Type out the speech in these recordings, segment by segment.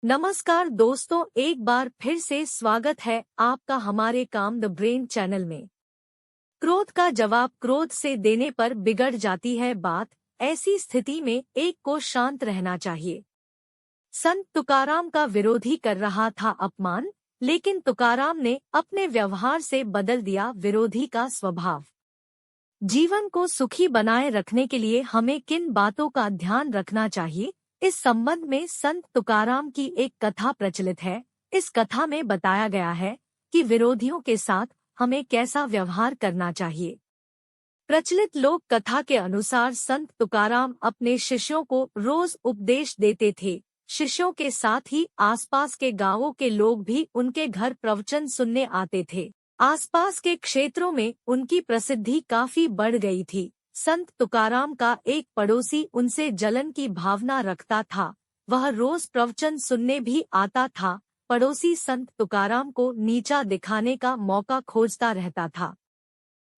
नमस्कार दोस्तों, एक बार फिर से स्वागत है आपका हमारे काम द ब्रेन चैनल में। क्रोध का जवाब क्रोध से देने पर बिगड़ जाती है बात। ऐसी स्थिति में एक को शांत रहना चाहिए। संत तुकाराम का विरोधी कर रहा था अपमान, लेकिन तुकाराम ने अपने व्यवहार से बदल दिया विरोधी का स्वभाव। जीवन को सुखी बनाए रखने के लिए हमें किन बातों का ध्यान रखना चाहिए, इस संबंध में संत तुकाराम की एक कथा प्रचलित है। इस कथा में बताया गया है कि विरोधियों के साथ हमें कैसा व्यवहार करना चाहिए। प्रचलित लोक कथा के अनुसार संत तुकाराम अपने शिष्यों को रोज उपदेश देते थे। शिष्यों के साथ ही आसपास के गांवों के लोग भी उनके घर प्रवचन सुनने आते थे। आसपास के क्षेत्रों में उनकी प्रसिद्धि काफी बढ़ गई थी। संत तुकाराम का एक पड़ोसी उनसे जलन की भावना रखता था। वह रोज प्रवचन सुनने भी आता था। पड़ोसी संत तुकाराम को नीचा दिखाने का मौका खोजता रहता था।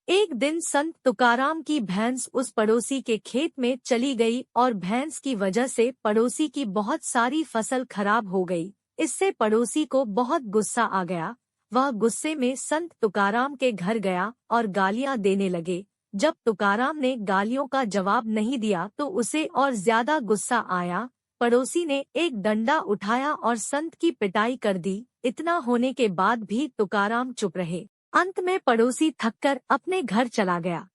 एक दिन संत तुकाराम की भैंस उस पड़ोसी के खेत में चली गई और भैंस की वजह से पड़ोसी की बहुत सारी फसल खराब हो गई। इससे पड़ोसी को बहुत गुस्सा आ गया। वह गुस्से में संत तुकाराम के घर गया और गालियां देने लगे। जब तुकाराम ने गालियों का जवाब नहीं दिया तो उसे और ज्यादा गुस्सा आया। पड़ोसी ने एक डंडा उठाया और संत की पिटाई कर दी। इतना होने के बाद भी तुकाराम चुप रहे। अंत में पड़ोसी थककर अपने घर चला गया।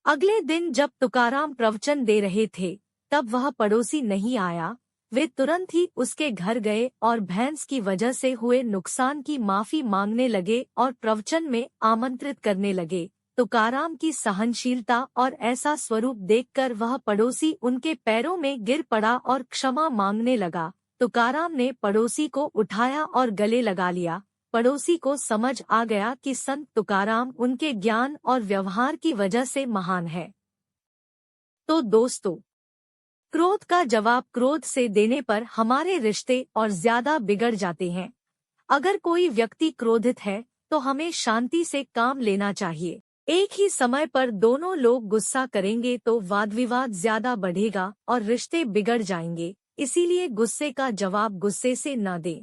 अगले दिन जब तुकाराम प्रवचन दे रहे थे, तब वह पड़ोसी नहीं आया। वे तुरंत ही उसके घर गए और भैंस की वजह से हुए नुकसान की माफी मांगने लगे और प्रवचन में आमंत्रित करने लगे। तुकाराम की सहनशीलता और ऐसा स्वरूप देखकर वह पड़ोसी उनके पैरों में गिर पड़ा और क्षमा मांगने लगा। तुकाराम ने पड़ोसी को उठाया और गले लगा लिया। पड़ोसी को समझ आ गया कि संत तुकाराम उनके ज्ञान और व्यवहार की वजह से महान है। तो दोस्तों, क्रोध का जवाब क्रोध से देने पर हमारे रिश्ते और ज्यादा बिगड़ जाते हैं। अगर कोई व्यक्ति क्रोधित है तो हमें शांति से काम लेना चाहिए। एक ही समय पर दोनों लोग गुस्सा करेंगे तो वाद विवाद ज्यादा बढ़ेगा और रिश्ते बिगड़ जाएंगे। इसीलिए गुस्से का जवाब गुस्से से न दें।